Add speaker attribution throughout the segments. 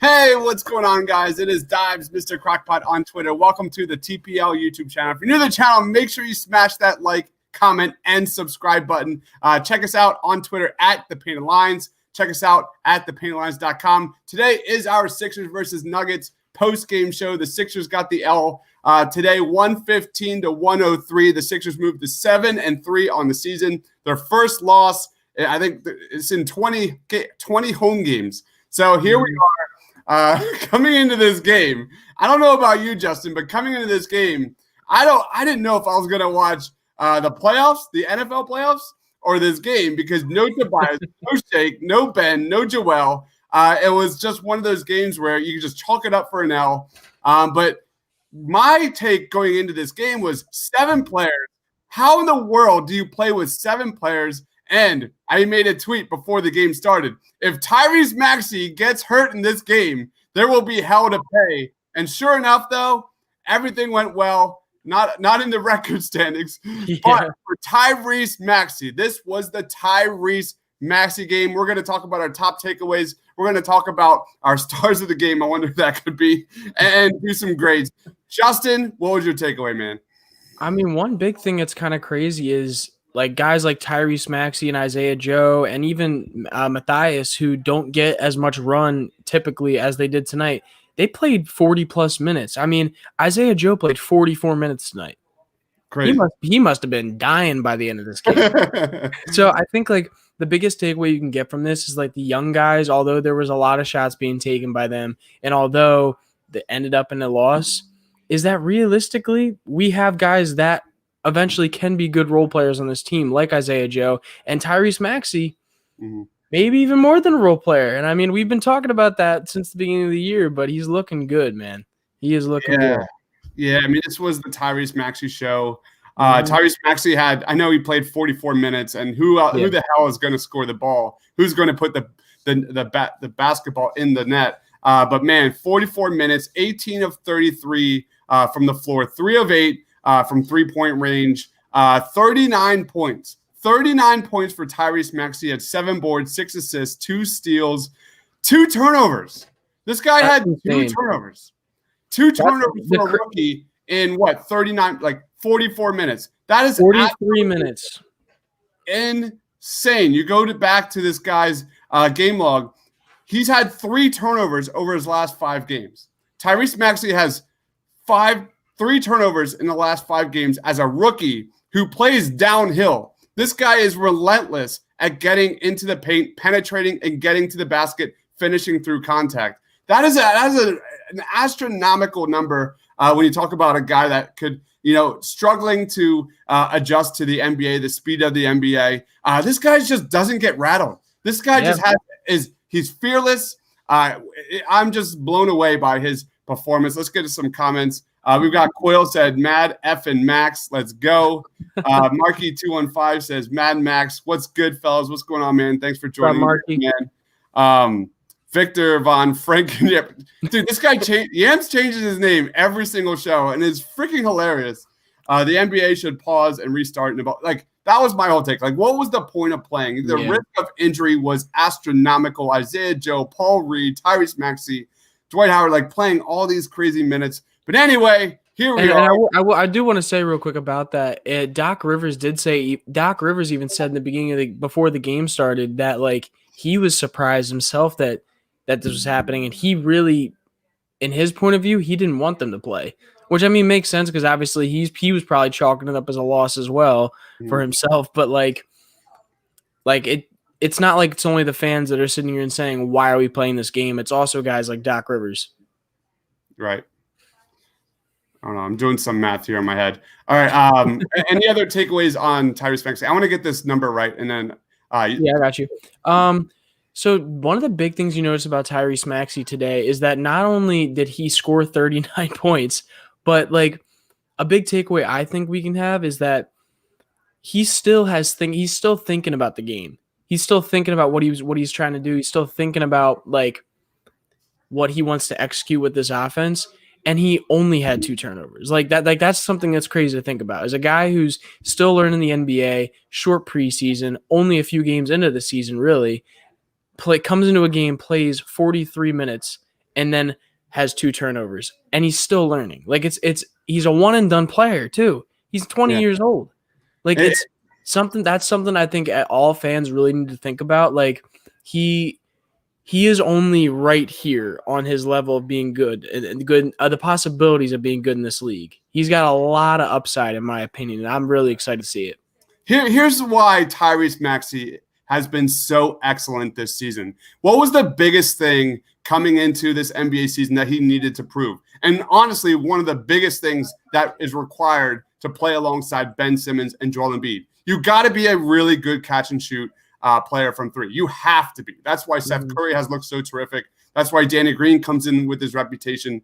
Speaker 1: Hey, what's going on, guys? It is Dives, Mr. Crockpot on Twitter. Welcome to the TPL YouTube channel. If you're new to the channel, make sure you smash that like, comment, and subscribe button. Check us out on Twitter at The Painted Lines. Check us out at thepaintedlines.com. Today is our Sixers versus Nuggets post-game show. The Sixers got the L today, 115-103. The Sixers moved to 7-3 on the season. Their first loss, I think it's in 20 home games. So here we are. Coming into this game, I don't know about you, Justin, but coming into this game, I didn't know if I was going to watch the playoffs, the NFL playoffs, or this game because no Tobias, no Shake, no Ben, no Joel. It was just one of those games where you can just chalk it up for an L. But my take going into this game was 7 players. How in the world do you play with 7 players? And I made a tweet before the game started. If Tyrese Maxey gets hurt in this game, there will be hell to pay. And sure enough, though, everything went well. Not in the record standings, but for Tyrese Maxey. This was the Tyrese Maxey game. We're going to talk about our top takeaways. We're going to talk about our stars of the game. I wonder if that could be, and do some grades. Justin, what was your takeaway, man?
Speaker 2: I mean, one big thing that's kind of crazy is like guys like Tyrese Maxey and Isaiah Joe and even Matthias, who don't get as much run typically as they did tonight, they played 40-plus minutes. I mean, Isaiah Joe played 44 minutes tonight. Crazy. He must have been dying by the end of this game. So I think like the biggest takeaway you can get from this is like the young guys, although there was a lot of shots being taken by them, and although they ended up in a loss, is that realistically we have guys that eventually can be good role players on this team, like Isaiah Joe and Tyrese Maxey, maybe even more than a role player. And I mean, we've been talking about that since the beginning of the year, but he's looking good, man. He is looking good.
Speaker 1: Yeah, I mean, this was the Tyrese Maxey show. Tyrese Maxey I know he played 44 minutes, and who the hell is going to score the ball? Who's going to put the basketball in the net? But man, 44 minutes, 18 of 33 from the floor, 3 of 8. From three-point range, 39 points. 39 points for Tyrese Maxey. Had 7 boards, 6 assists, 2 steals, 2 turnovers. This guy had 2 turnovers. 2 turnovers for a rookie in 44 minutes. That is
Speaker 2: 43 minutes.
Speaker 1: Insane. You go back to this guy's game log. He's had 3 turnovers over his last 5 games. Tyrese Maxey has 3 turnovers in the last 5 games as a rookie who plays downhill. This guy is relentless at getting into the paint, penetrating, and getting to the basket, finishing through contact. That is an astronomical number when you talk about a guy that could, struggling to adjust to the NBA, the speed of the NBA. This guy just doesn't get rattled. This guy he's fearless. I'm just blown away by his performance. Let's get to some comments. We've got Coyle said, Mad F and Max, let's go. Marky215 says, Mad Max, what's good, fellas? What's going on, man? Thanks for joining me, man. Victor Von Franken. Dude, this guy, Yams changes his name every single show, and it's freaking hilarious. The NBA should pause and restart. That was my whole take. Like, what was the point of playing? The risk of injury was astronomical. Isaiah Joe, Paul Reed, Tyrese Maxey, Dwight Howard, playing all these crazy minutes. But anyway, here we are.
Speaker 2: I do want to say real quick about that. Doc Rivers even said in the beginning before the game started that he was surprised himself that this was happening, and he really, in his point of view, he didn't want them to play, which I mean makes sense because obviously he was probably chalking it up as a loss as well for himself. But it's not like it's only the fans that are sitting here and saying, why are we playing this game? It's also guys like Doc Rivers.
Speaker 1: Right. I don't know. I'm doing some math here in my head. All right. Any other takeaways on Tyrese Maxey? I want to get this number right, and then
Speaker 2: I got you. So one of the big things you notice about Tyrese Maxey today is that not only did he score 39 points, but a big takeaway I think we can have is that he's still thinking about the game. He's still thinking about what he's trying to do. He's still thinking about what he wants to execute with this offense. And he only had 2 turnovers. That's something that's crazy to think about. As a guy who's still learning the NBA, short preseason, only a few games into the season, really, comes into a game, plays 43 minutes, and then has 2 turnovers, and he's still learning. Like he's a one and done player too. He's 20
Speaker 1: Yeah.
Speaker 2: years old. Like
Speaker 1: It-
Speaker 2: that's something I think all fans really need to think about. Like he is only right here on his level of being good and good. The possibilities of being good in this league. He's got a lot of upside, in my opinion, and I'm really excited to see it.
Speaker 1: Here's why Tyrese Maxey has been so excellent this season. What was the biggest thing coming into this NBA season that he needed to prove? And honestly, one of the biggest things that is required to play alongside Ben Simmons and Joel Embiid. You got to be a really good catch and shoot player from 3. You have to be. That's why Seth Curry has looked so terrific. That's why Danny Green comes in with his reputation.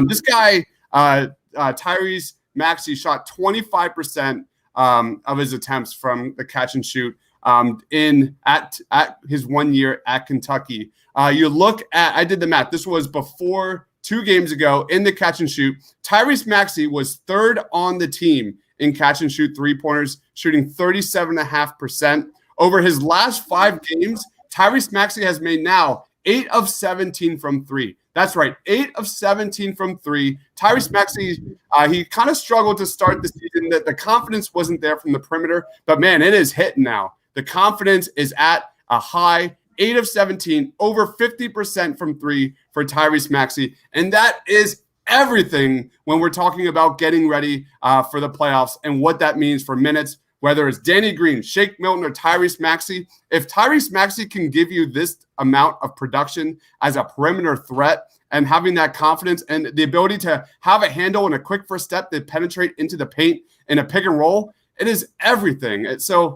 Speaker 1: This guy, Tyrese Maxey, shot 25% of his attempts from the catch and shoot at his 1 year at Kentucky. You look at, I did the math. This was before 2 games ago in the catch and shoot. Tyrese Maxey was 3rd on the team in catch and shoot 3-pointers, shooting 37.5%. Over his last 5 games, Tyrese Maxey has made now 8 of 17 from 3. That's right, 8 of 17 from 3. Tyrese Maxey, he kind of struggled to start the season. That the confidence wasn't there from the perimeter, but man, it is hitting now. The confidence is at a high. 8 of 17, over 50% from 3 for Tyrese Maxey, and that is everything when we're talking about getting ready for the playoffs and what that means for minutes. Whether it's Danny Green, Shake Milton, or Tyrese Maxey, if Tyrese Maxey can give you this amount of production as a perimeter threat and having that confidence and the ability to have a handle and a quick first step to penetrate into the paint in a pick and roll, it is everything. So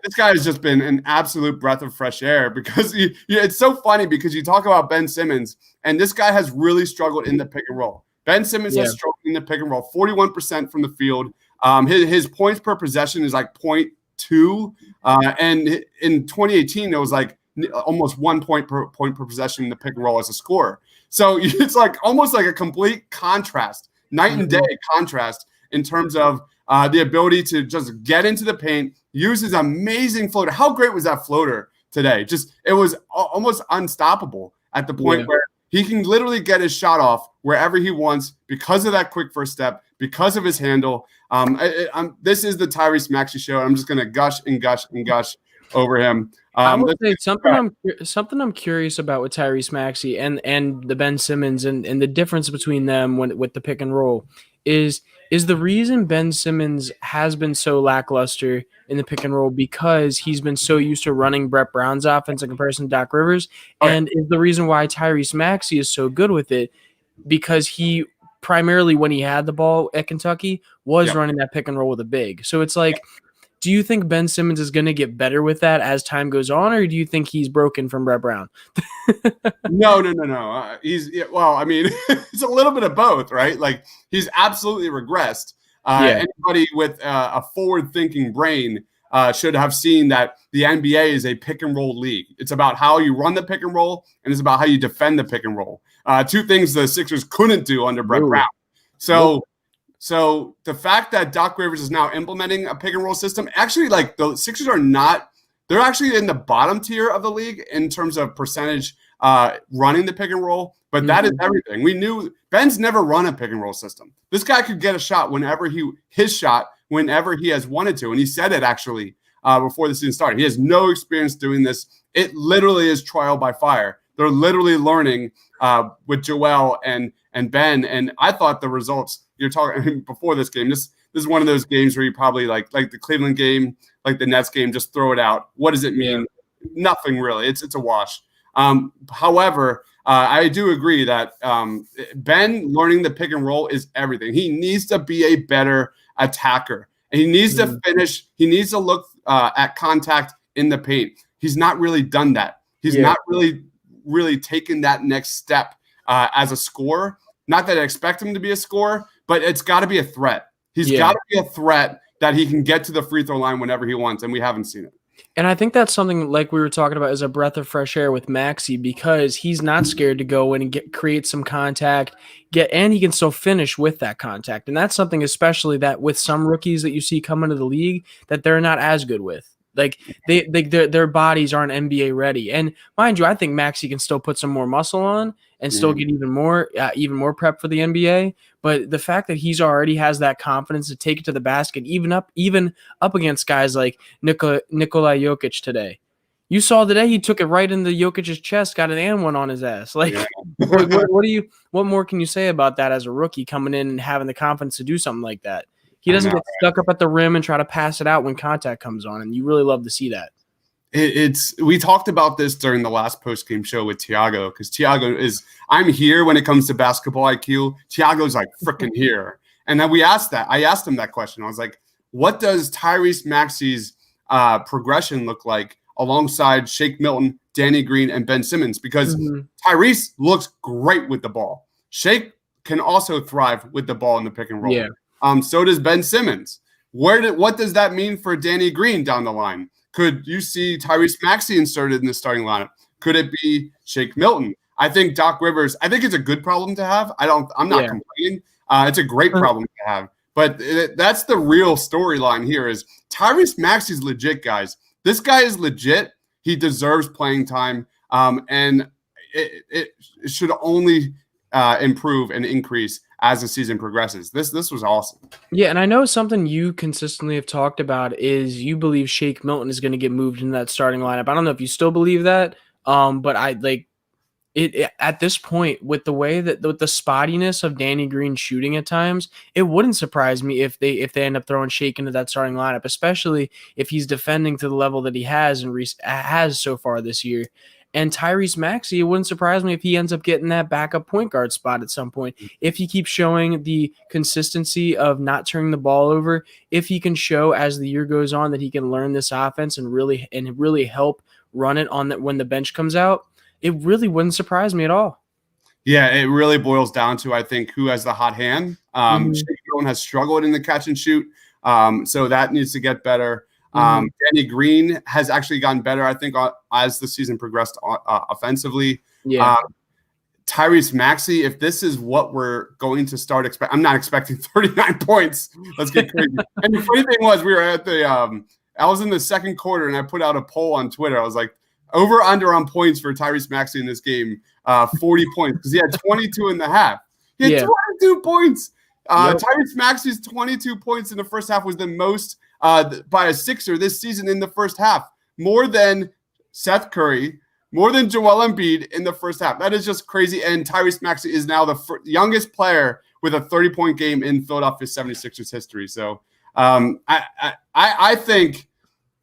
Speaker 1: this guy has just been an absolute breath of fresh air because it's so funny because you talk about Ben Simmons, and this guy has really struggled in the pick and roll. Ben Simmons has struggled in the pick and roll, 41% from the field. His points per possession is like 0.2. And in 2018, it was like almost 1 point per possession in the pick and roll as a scorer. So it's like almost like a complete contrast, night and day contrast in terms of the ability to just get into the paint, use his amazing floater. How great was that floater today? Just it was almost unstoppable at the point where he can literally get his shot off wherever he wants because of that quick first step, because of his handle. This is the Tyrese Maxey show. I'm just going to gush and gush and gush over him.
Speaker 2: I would say something I'm curious about with Tyrese Maxey and the Ben Simmons and the difference between them with the pick and roll is the reason Ben Simmons has been so lackluster in the pick and roll because he's been so used to running Brett Brown's offense in comparison to Doc Rivers, and is the reason why Tyrese Maxey is so good with it because he primarily when he had the ball at Kentucky was running that pick and roll with a big. So it's like, do you think Ben Simmons is going to get better with that as time goes on, or do you think he's broken from Brett Brown?
Speaker 1: No. Well, I mean, it's a little bit of both, right? Like he's absolutely regressed. Anybody with a forward-thinking brain should have seen that the NBA is a pick and roll league. It's about how you run the pick and roll, and it's about how you defend the pick and roll. 2 things the Sixers couldn't do under Brett Brown. So the fact that Doc Rivers is now implementing a pick and roll system, actually, like the Sixers are not. They're actually in the bottom tier of the league in terms of percentage running the pick and roll. But that is everything. We knew Ben's never run a pick and roll system. This guy could get a shot whenever he has wanted to. And he said it actually before the season started. He has no experience doing this. It literally is trial by fire. They're literally learning with Joel and Ben. And I thought the results you're talking before this game, this is one of those games where you probably like the Cleveland game, like the Nets game, just throw it out. What does it mean? Nothing really. It's a wash. However, I do agree that Ben learning the pick and roll is everything. He needs to be a better attacker. And he needs to finish. He needs to look at contact in the paint. He's not really done that. He's not really taken that next step as a scorer. Not that I expect him to be a scorer, but it's got to be a threat. He's got to be a threat that he can get to the free throw line whenever he wants, and we haven't seen it.
Speaker 2: And I think that's something like we were talking about is a breath of fresh air with Maxey because he's not scared to go in and create some contact, and he can still finish with that contact. And that's something especially that with some rookies that you see come into the league that they're not as good with. Like their bodies aren't NBA ready. And mind you, I think Maxey can still put some more muscle on and still get even more prep for the NBA. But the fact that he's already has that confidence to take it to the basket, even up against guys like Nikola Jokic today. You saw today he took it right into Jokic's chest, got an and one on his ass. Like, what more can you say about that as a rookie coming in and having the confidence to do something like that? He doesn't get stuck up at the rim and try to pass it out when contact comes on, and you really love to see that.
Speaker 1: We talked about this during the last post-game show with Tiago, because Tiago I'm here when it comes to basketball IQ. Tiago's like freaking here. And then I asked him that question. I was like, what does Tyrese Maxey's progression look like alongside Shake Milton, Danny Green, and Ben Simmons? Because Tyrese looks great with the ball. Shake can also thrive with the ball in the pick and roll.
Speaker 2: Yeah.
Speaker 1: So does Ben Simmons. What does that mean for Danny Green down the line? Could you see Tyrese Maxey inserted in the starting lineup? Could it be Shake Milton? I think Doc Rivers, I think it's a good problem to have. I'm not complaining. It's a great problem to have. But that's the real storyline here is Tyrese Maxey's legit, guys. This guy is legit. He deserves playing time. And it should only improve and increase as the season progresses. This was awesome.
Speaker 2: Yeah, and I know something you consistently have talked about is you believe Shake Milton is going to get moved in that starting lineup. I don't know if you still believe that, but I like it at this point with the way that with the spottiness of Danny Green shooting at times, it wouldn't surprise me if they end up throwing Shake into that starting lineup, especially if he's defending to the level that he has and has so far this year. And Tyrese Maxey, it wouldn't surprise me if he ends up getting that backup point guard spot at some point. If he keeps showing the consistency of not turning the ball over, if he can show as the year goes on that he can learn this offense and really help run it on that when the bench comes out, it really wouldn't surprise me at all.
Speaker 1: Yeah, it really boils down to, I think, who has the hot hand. Shake Milton has struggled in the catch and shoot, so that needs to get better. Danny Green has actually gotten better, I think, as the season progressed offensively.
Speaker 2: Yeah.
Speaker 1: Tyrese Maxey, if this is what we're going to start expecting, I'm not expecting 39 points. Let's get crazy. And the funny thing was, we were at I was in the second quarter, and I put out a poll on Twitter. I was like, over under on points for Tyrese Maxey in this game, 40 points, because he had 22 and a half. He had 22 points. Tyrese Maxey's 22 points in the first half was the most by a Sixer this season in the first half, more than Seth Curry, more than Joel Embiid in the first half. That is just crazy. And Tyrese Maxey is now the youngest player with a 30-point game in Philadelphia 76ers history. So I think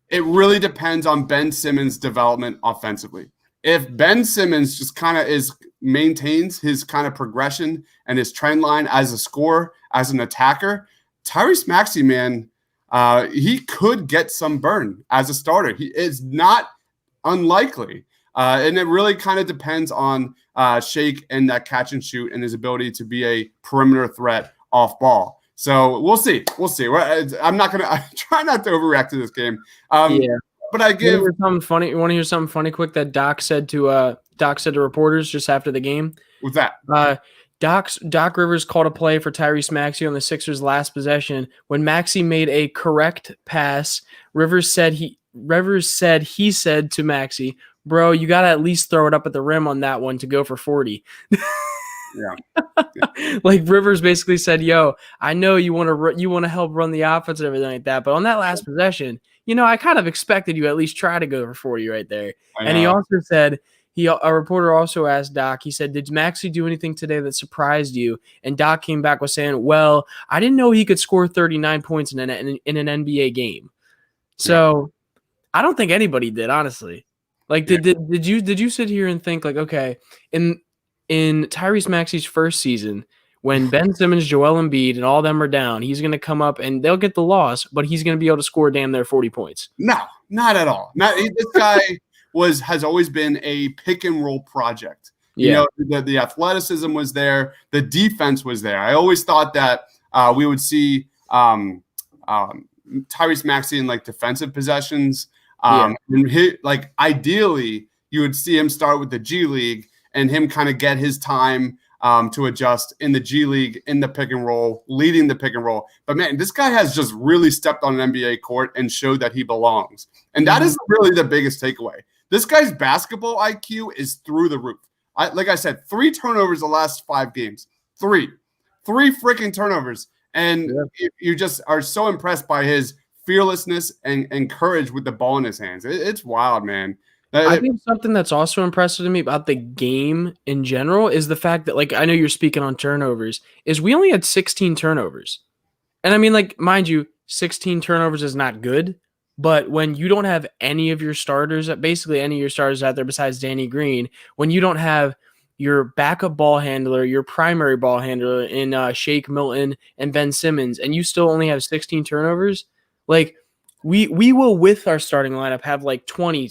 Speaker 1: it really depends on Ben Simmons' development offensively. If Ben Simmons just kind of maintains his kind of progression and his trend line as a scorer, as an attacker, Tyrese Maxey, man, he could get some burn as a starter. He is not unlikely. And it really kind of depends on Shake and that catch and shoot and his ability to be a perimeter threat off ball. So we'll see. I'm not going to try not to overreact to this game. But I give
Speaker 2: something funny. You want to hear something funny quick that Doc said to reporters just after the game?
Speaker 1: What's that?
Speaker 2: Doc Rivers called a play for Tyrese Maxey on the Sixers' last possession. When Maxey made a correct pass, Rivers said he said to Maxey, "Bro, you got to at least throw it up at the rim on that one to go for 40." Yeah. Like Rivers basically said, "Yo, I know you want to help run the offense and everything like that, but on that last possession, I kind of expected you at least try to go for 40 right there." And he also said, a reporter also asked Doc, he said, "Did Maxey do anything today that surprised you?" And Doc came back with saying, "Well, I didn't know he could score 39 points in an NBA game." So I don't think anybody did, honestly. Like, did you sit here and think like, okay, in Tyrese Maxey's first season, when Ben Simmons, Joel Embiid, and all them are down, he's going to come up and they'll get the loss, but he's going to be able to score damn near 40 points?
Speaker 1: No, not at all. This guy has always been a pick and roll project. The athleticism was there, the defense was there. I always thought that we would see Tyrese Maxey in like defensive possessions. And ideally, you would see him start with the G League and him kind of get his time to adjust in the G League, in the pick and roll, leading the pick and roll. But man, this guy has just really stepped on an NBA court and showed that he belongs. And that is really the biggest takeaway. This guy's basketball IQ is through the roof. Like I said, 3 turnovers the last 5 games. 3 freaking turnovers. And you just are so impressed by his fearlessness and courage with the ball in his hands. It's wild, man.
Speaker 2: I think something that's also impressive to me about the game in general is the fact that, like, I know you're speaking on turnovers, is we only had 16 turnovers. And I mean, like, mind you, 16 turnovers is not good, but when you don't have any of your starters, basically any of your starters out there besides Danny Green, when you don't have your backup ball handler, your primary ball handler in Shake Milton and Ben Simmons, and you still only have 16 turnovers, like, we will, with our starting lineup, have like 20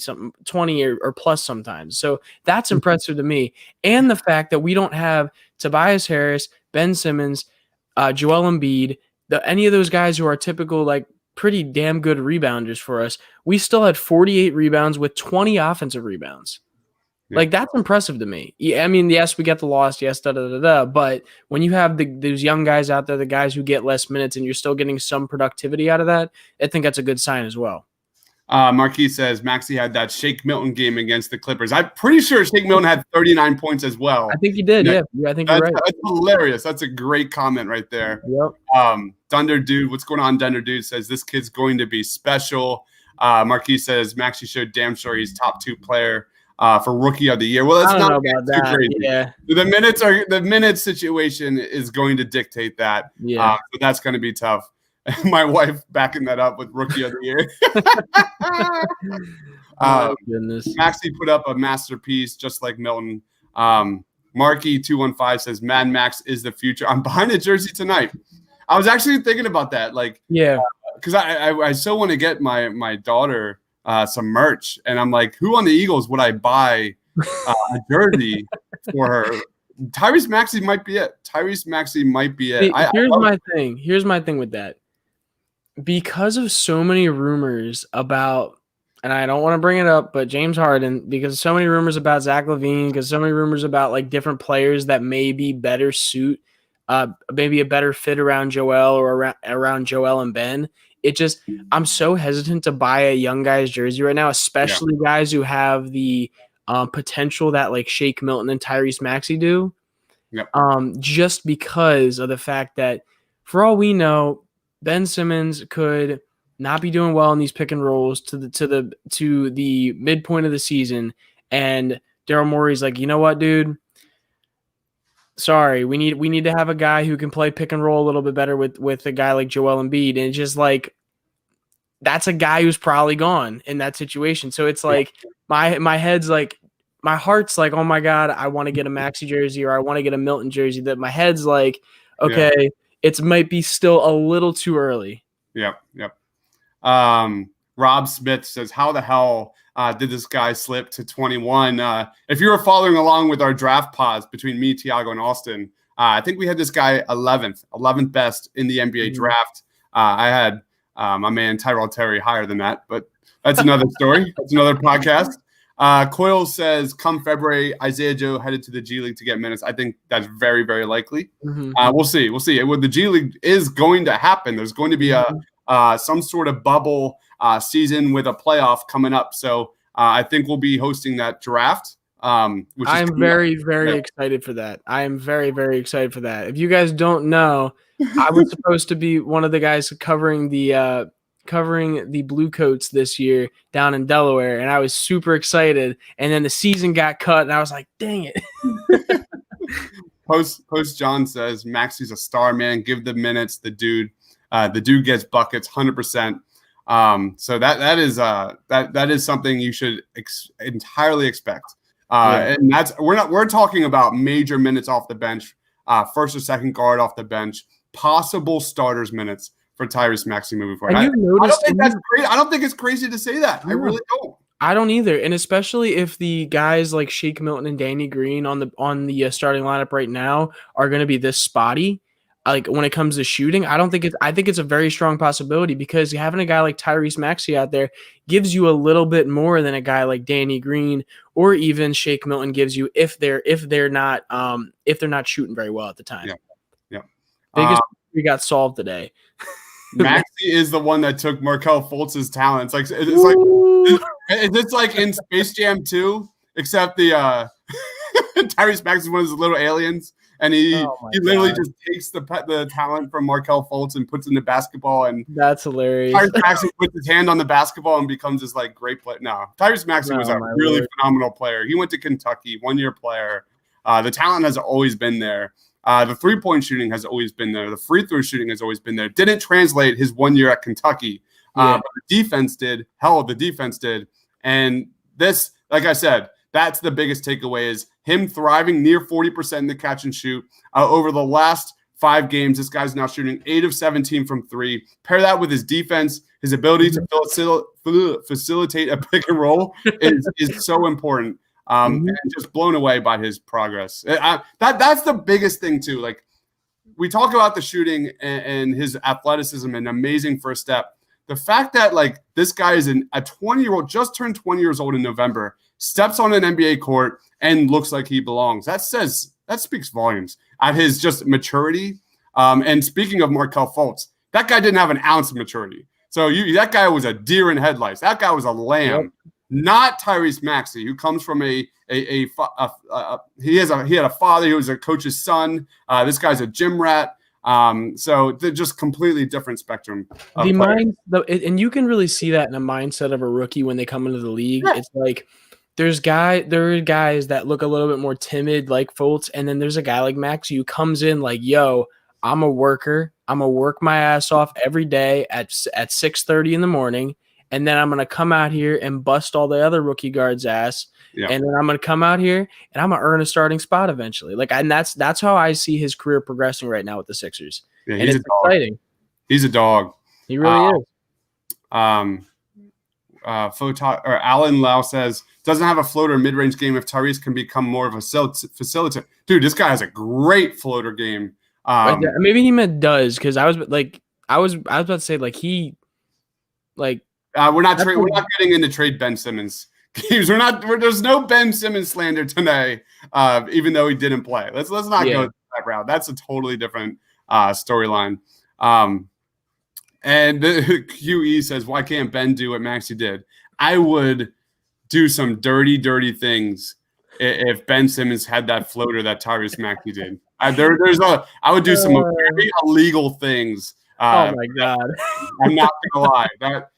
Speaker 2: or plus sometimes. So that's impressive to me. And the fact that we don't have Tobias Harris, Ben Simmons, Joel Embiid, any of those guys who are typical, like, pretty damn good rebounders for us. We still had 48 rebounds with 20 offensive rebounds. Yeah. Like, that's impressive to me. Yeah, I mean, yes, we got the loss, yes, but when you have those young guys out there, the guys who get less minutes, and you're still getting some productivity out of that, I think that's a good sign as well.
Speaker 1: Marquis says Maxey had that Shake Milton game against the Clippers. I'm pretty sure Shake Milton had 39 points as well.
Speaker 2: I think he did, yeah. I think you're right.
Speaker 1: That's hilarious. That's a great comment right there.
Speaker 2: Yep.
Speaker 1: Dunder Dude, what's going on? Dunder Dude says this kid's going to be special. Marquis says Maxey showed damn sure he's top 2 player for Rookie of the Year. Well, that's not
Speaker 2: about that.
Speaker 1: Crazy.
Speaker 2: Yeah.
Speaker 1: The minutes situation is going to dictate that.
Speaker 2: Yeah.
Speaker 1: So that's going to be tough. My wife backing that up with Rookie of the Year.
Speaker 2: Goodness.
Speaker 1: Maxey put up a masterpiece just like Milton. Marky 215 says Mad Max is the future. I'm behind the jersey tonight. I was actually thinking about that, like,
Speaker 2: yeah,
Speaker 1: because I so want to get my daughter some merch, and I'm like, who on the Eagles would I buy a jersey for her? Tyrese Maxey might be it.
Speaker 2: Here's my thing with that. Because of so many rumors about, and I don't want to bring it up, but James Harden, because of so many rumors about Zach LaVine, because so many rumors about, like, different players that maybe better suit, maybe a better fit around Joel or around Joel and Ben. I'm so hesitant to buy a young guy's jersey right now, especially guys who have the potential that, like, Shake Milton and Tyrese Maxey do.
Speaker 1: Yep.
Speaker 2: Just because of the fact that, for all we know, Ben Simmons could not be doing well in these pick and rolls to the midpoint of the season, and Daryl Morey's like, you know what, dude? Sorry, we need to have a guy who can play pick and roll a little bit better with a guy like Joel Embiid, and it's just like, that's a guy who's probably gone in that situation. So it's like my head's like, my heart's like, oh my God, I want to get a Maxey jersey or I want to get a Milton jersey. That my head's like, okay, it might be still a little too early.
Speaker 1: Yep. Rob Smith says, how the hell did this guy slip to 21? If you were following along with our draft pods between me, Tiago, and Austin, I think we had this guy 11th best in the NBA draft. I had my man Tyrell Terry higher than that, but that's another story. That's another podcast. Coyle says, come February, Isaiah Joe headed to the G League to get minutes. I think that's very, very likely.
Speaker 2: Mm-hmm.
Speaker 1: We'll see. The G League is going to happen. There's going to be some sort of bubble season with a playoff coming up. So I think we'll be hosting that draft.
Speaker 2: I'm very, very excited for that. I am very, very excited for that. If you guys don't know, I was supposed to be one of the guys covering the Blue Coats this year down in Delaware, and I was super excited. And then the season got cut, and I was like, dang it.
Speaker 1: Post John says, Maxey's a star, man. Give the minutes. The dude gets buckets 100%. So that is something you should entirely expect. And we're talking about major minutes off the bench, first or second guard off the bench, possible starters minutes for Tyrese Maxey moving forward. I don't think that's great. I don't think it's crazy to say that. I really don't.
Speaker 2: I don't either, and especially if the guys like Shake Milton and Danny Green on the starting lineup right now are going to be this spotty. like when it comes to shooting, I think it's a very strong possibility because having a guy like Tyrese Maxey out there gives you a little bit more than a guy like Danny Green or even Shake Milton gives you if they're not shooting very well at the time.
Speaker 1: Yeah. Yeah.
Speaker 2: Biggest we got solved today.
Speaker 1: Maxey is the one that took Markelle Fultz's talents. Like it's like in Space Jam 2, except the Tyrese Maxey is one of those little aliens, and he literally just takes the talent from Markelle Fultz and puts it in the basketball. And
Speaker 2: that's hilarious.
Speaker 1: Tyrese Maxey puts his hand on the basketball and becomes this like great player. No, Tyrese Maxey was a really phenomenal player. He went to Kentucky, 1-year player. The talent has always been there. The three-point shooting has always been there. The free throw shooting has always been there. Didn't translate his 1 year at Kentucky. But the defense did. Hell, the defense did. And this, like I said, that's the biggest takeaway is him thriving near 40% in the catch and shoot. Over the last 5 games, this guy's now shooting 8 of 17 from 3. Pair that with his defense, his ability to facilitate a pick and roll is so important. And just blown away by his progress. That's the biggest thing too. Like we talk about the shooting and his athleticism and amazing first step. The fact that like this guy is a 20-year-old, just turned 20 years old in November, steps on an NBA court and looks like he belongs. That speaks volumes at his just maturity. And speaking of Markelle Fultz, that guy didn't have an ounce of maturity. So that guy was a deer in headlights. That guy was a lamb. Yep. Not Tyrese Maxey, who comes from he had a father who was a coach's son. This guy's a gym rat. So they're just completely different spectrum.
Speaker 2: And you can really see that in a mindset of a rookie when they come into the league. Yeah. It's like there are guys that look a little bit more timid like Fultz, and then there's a guy like Maxey who comes in like, yo, I'm a worker. I'm gonna work my ass off every day at 6:30 in the morning. And then I'm going to come out here and bust all the other rookie guards' ass. Yeah. And then I'm going to come out here and I'm going to earn a starting spot eventually. And that's how I see his career progressing right now with the Sixers.
Speaker 1: Yeah, he's exciting. He's a dog.
Speaker 2: He really is.
Speaker 1: Alan Lau says, doesn't have a floater mid-range game if Tyrese can become more of a facilitator. Dude, this guy has a great floater game.
Speaker 2: Maybe he meant does because I was about to say like he like.
Speaker 1: We're not getting into trade Ben Simmons games. There's no Ben Simmons slander today, even though he didn't play. Let's not go that route. That's a totally different storyline. And the QE says, why can't Ben do what Maxey did? I would do some dirty, dirty things if Ben Simmons had that floater that Tyrese Maxey did. I would do some very illegal things.
Speaker 2: Oh my God!
Speaker 1: I'm not gonna lie.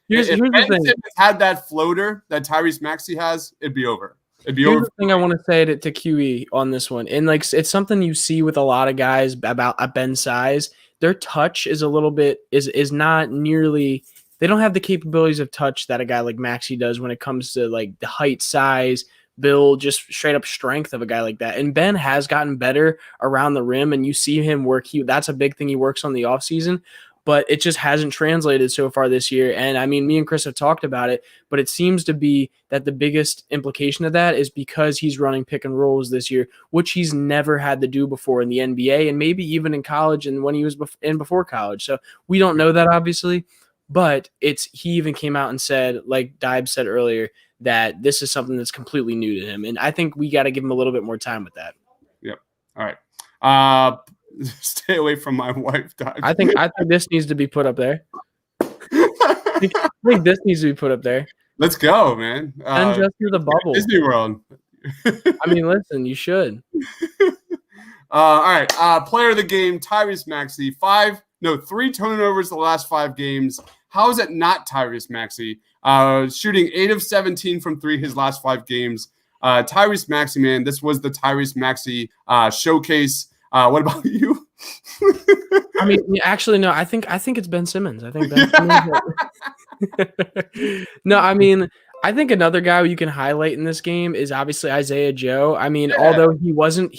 Speaker 1: If Ben Simmons had that floater that Tyrese Maxey has, it'd be over. Here's
Speaker 2: the thing I want to say to QE on this one, and like it's something you see with a lot of guys about Ben's size. Their touch is a little bit is not nearly. They don't have the capabilities of touch that a guy like Maxey does when it comes to like the height, size, build, just straight up strength of a guy like that. And Ben has gotten better around the rim, and you see him work. That's a big thing he works on the offseason. But it just hasn't translated so far this year. And I mean, me and Chris have talked about it, but it seems to be that the biggest implication of that is because he's running pick and rolls this year, which he's never had to do before in the NBA and maybe even in college and when he was before college. So we don't know that obviously, but he even came out and said, like Dibes said earlier, that this is something that's completely new to him. And I think we got to give him a little bit more time with that.
Speaker 1: Yep. All right. Stay away from my wife.
Speaker 2: I think this needs to be put up there. I think this needs to be put up there.
Speaker 1: Let's go, man.
Speaker 2: And just through the bubble.
Speaker 1: Disney World.
Speaker 2: I mean, listen, you should.
Speaker 1: All right. Player of the game, Tyrese Maxey. 3 turnovers the last 5 games. How is it not Tyrese Maxey? Shooting 8 of 17 from 3 his last 5 games. Tyrese Maxey, man, this was the Tyrese Maxey showcase. What about you?
Speaker 2: I mean, actually, no. I think it's Ben Simmons. I think Ben Simmons. No, I mean, I think another guy you can highlight in this game is obviously Isaiah Joe. I mean, although he wasn't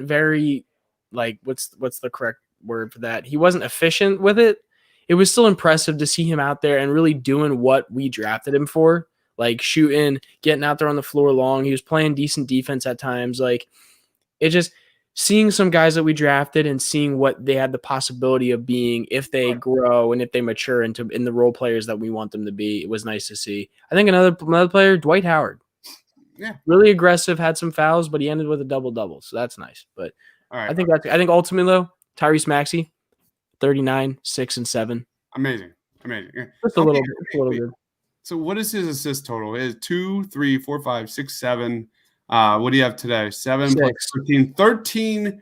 Speaker 2: very like what's the correct word for that? He wasn't efficient with it. It was still impressive to see him out there and really doing what we drafted him for, like shooting, getting out there on the floor long. He was playing decent defense at times. Like it just. seeing some guys that we drafted and seeing what they had the possibility of being if they grow and if they mature in the role players that we want them to be. It was nice to see. I think another player, Dwight Howard.
Speaker 1: Yeah.
Speaker 2: Really aggressive, had some fouls, but he ended with a double-double, so that's nice. But
Speaker 1: All right.
Speaker 2: I think ultimately though, Tyrese Maxey, 39, 6 and 7.
Speaker 1: Amazing.
Speaker 2: Just a little bit.
Speaker 1: So what is his assist total? It is 2, 3, 4, 5, 6, 7. What do you have today? 7 plus 13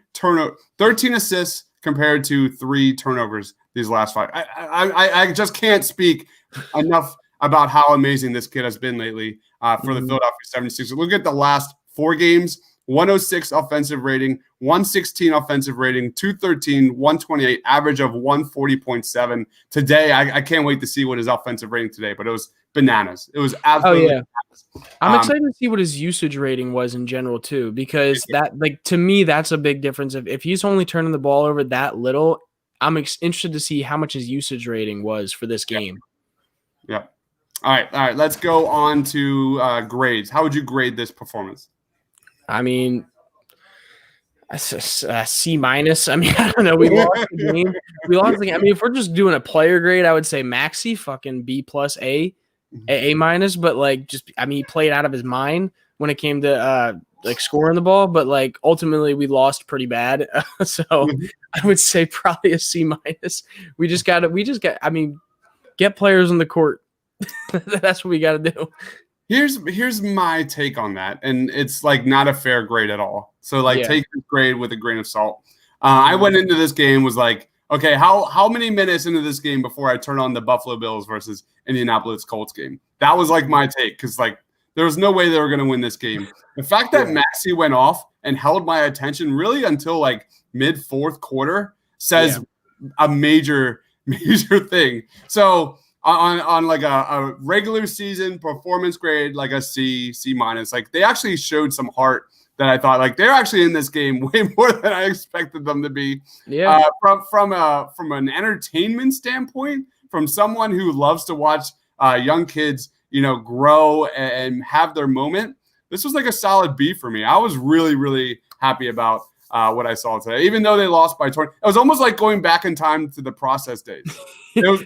Speaker 1: assists compared to 3 turnovers these last 5. I just can't speak enough about how amazing this kid has been lately for the Philadelphia 76ers. Look at the last 4 games. 106 offensive rating, 116 offensive rating, 213, 128, average of 140.7. Today, I can't wait to see what his offensive rating today, but it was bananas. It was absolutely bananas.
Speaker 2: I'm excited to see what his usage rating was in general too, because that, like, to me, that's a big difference. If he's only turning the ball over that little, I'm interested to see how much his usage rating was for this game.
Speaker 1: Yeah. All right. Let's go on to grades. How would you grade this performance?
Speaker 2: I mean, C minus. I mean, I don't know. We lost the game. I mean, if we're just doing a player grade, I would say Maxey, fucking B plus A minus. But he played out of his mind when it came to scoring the ball. But ultimately, we lost pretty bad. So I would say probably a C minus. We just got. I mean, get players on the court. That's what we got to do.
Speaker 1: Here's my take on that, and it's not a fair grade at all. So take this grade with a grain of salt. I went into this game was okay, how many minutes into this game before I turn on the Buffalo Bills versus Indianapolis Colts game? That was my take, because there was no way they were going to win this game. The fact that Maxey went off and held my attention really until mid fourth quarter says a major thing. So on a regular season performance grade, a C minus, they actually showed some heart that I thought they're actually in this game way more than I expected them to be.
Speaker 2: Yeah.
Speaker 1: From an entertainment standpoint, from someone who loves to watch young kids, grow and have their moment, this was a solid B for me. I was really, really happy about what I saw today, even though they lost by 20. It was almost like going back in time to the process days. It was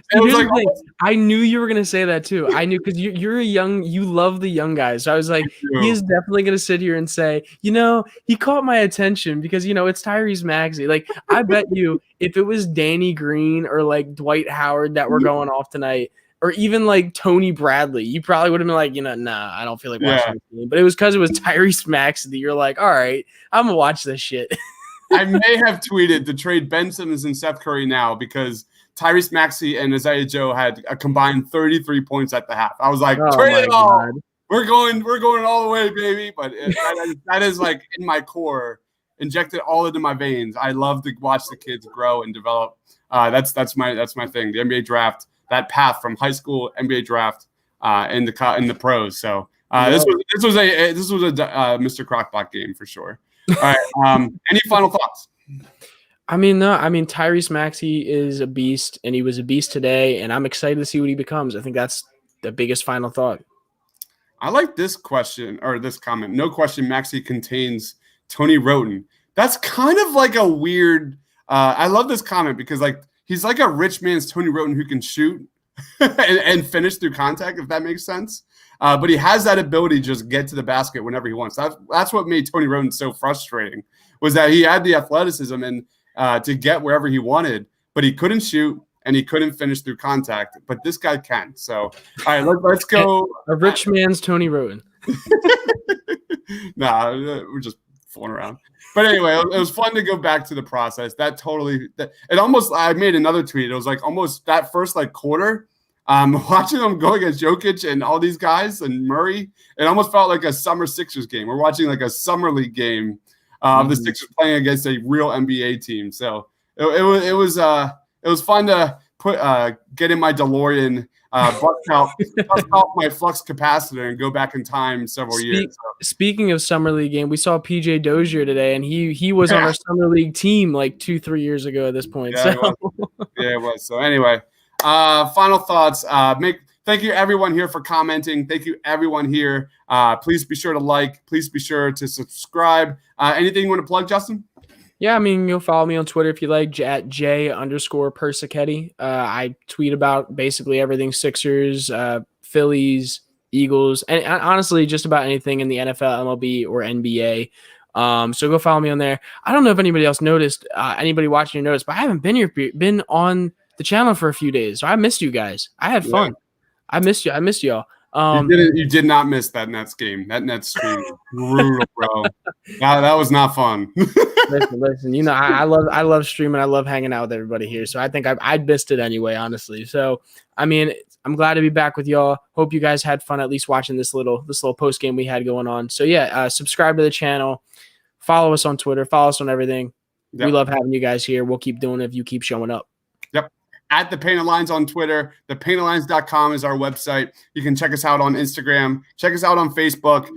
Speaker 2: I knew you were going to say that too. I knew, because you love the young guys. So I was like, he is definitely going to sit here and say, he caught my attention because, it's Tyrese Maxey. I bet you if it was Danny Green or Dwight Howard that were going off tonight, or even Tony Bradley, you probably would have been nah, I don't feel like watching this game. But it was because it was Tyrese Maxey that you're all right, I'm going to watch this shit.
Speaker 1: I may have tweeted to trade Ben Simmons and Seth Curry now, because Tyrese Maxey and Isaiah Joe had a combined 33 points at the half. I was trade it all. God. We're going all the way, baby. But that is in my core, injected all into my veins. I love to watch the kids grow and develop. That's my thing. The NBA draft, that path from high school NBA draft in the pros. So this was a Mr. Crockpot game for sure. All right. Any final thoughts?
Speaker 2: Tyrese Maxey is a beast, and he was a beast today, and I'm excited to see what he becomes. I think that's the biggest final thought.
Speaker 1: I like this question, or this comment. No question, Maxey contains Tony Roten. That's kind of a weird I love this comment, because he's a rich man's Tony Roten who can shoot and finish through contact, if that makes sense. But he has that ability to just get to the basket whenever he wants. That's what made Tony Roten so frustrating, was that he had the athleticism and to get wherever he wanted, but he couldn't shoot and he couldn't finish through contact. But this guy can. So, all right, let's go.
Speaker 2: A rich man's Tony Roten.
Speaker 1: Nah, we're just fooling around. But anyway, it was fun to go back to the process. I made another tweet. It was almost that first quarter, watching them go against Jokic and all these guys and Murray. It almost felt like a summer Sixers game. We're watching a summer league game of the Sixers playing against a real NBA team. So it was fun to get in my DeLorean, bust out my flux capacitor and go back in time several years. So.
Speaker 2: Speaking of summer league game, we saw PJ Dozier today, and he was on our summer league team 2-3 years ago at this point.
Speaker 1: Yeah, it was. So anyway, final thoughts. Thank you everyone here for commenting. Thank you everyone here. Please be sure to like. Please be sure to subscribe. Anything you want to plug, Justin?
Speaker 2: Yeah, I mean, you'll follow me on Twitter if you like, at J_Persichetti. I tweet about basically everything Sixers, Phillies, Eagles, and honestly, just about anything in the NFL, MLB, or NBA. So go follow me on there. I don't know if anybody else noticed, anybody watching noticed, but I haven't been on the channel for a few days. So I missed you guys. I had
Speaker 1: Yeah.
Speaker 2: fun. I missed you. I missed y'all.
Speaker 1: You did not miss that Nets game. That Nets stream was brutal, bro. That was not fun.
Speaker 2: Listen. You know, I love streaming. I love hanging out with everybody here. So I think I missed it anyway, honestly. So I mean, I'm glad to be back with y'all. Hope you guys had fun at least watching this little post game we had going on. So yeah, subscribe to the channel, follow us on Twitter, follow us on everything. Yep. We love having you guys here. We'll keep doing it if you keep showing up.
Speaker 1: Yep. At The Painted Lines on Twitter. ThePaintedLines.com is our website. You can check us out on Instagram. Check us out on Facebook.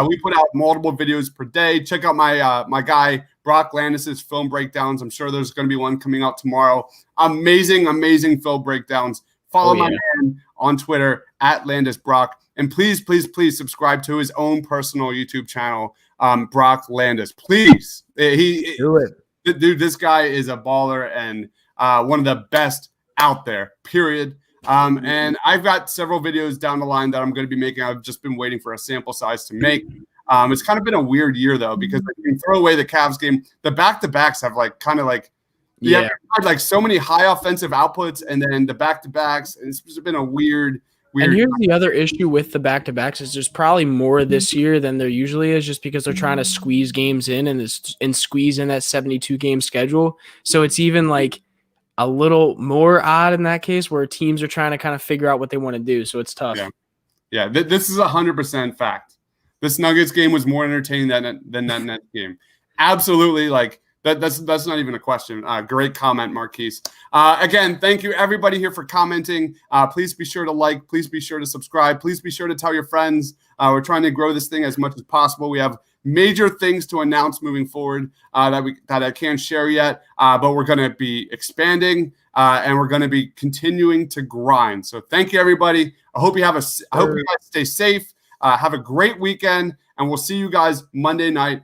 Speaker 1: We put out multiple videos per day. Check out my guy, Brock Landis's film breakdowns. I'm sure there's going to be one coming out tomorrow. Amazing film breakdowns. Follow my man on Twitter, at LandisBrock. And please subscribe to his own personal YouTube channel, Brock Landis. Please.
Speaker 2: Do it.
Speaker 1: Dude, this guy is a baller and one of the best out there, period. And I've got several videos down the line that I'm going to be making. I've just been waiting for a sample size to make. It's kind of been a weird year, though, because you can throw away the Cavs game. The back-to-backs have like so many high offensive outputs, and then the back-to-backs. It's been a weird.
Speaker 2: And here's the other issue with the back-to-backs is there's probably more this year than there usually is, just because they're trying to squeeze games in and squeeze in that 72-game schedule. So it's even like a little more odd in that case, where teams are trying to kind of figure out what they want to do. So it's tough.
Speaker 1: Yeah. This is 100% fact. This Nuggets game was more entertaining than that Nets game. Absolutely, like that's not even a question. Great comment, Marquise. Again, thank you everybody here for commenting. Please be sure to like. Please be sure to subscribe. Please be sure to tell your friends. We're trying to grow this thing as much as possible. We have major things to announce moving forward that I can't share yet, but we're going to be expanding and we're going to be continuing to grind. So thank you everybody. I hope you guys stay safe. Have a great weekend, and we'll see you guys Monday night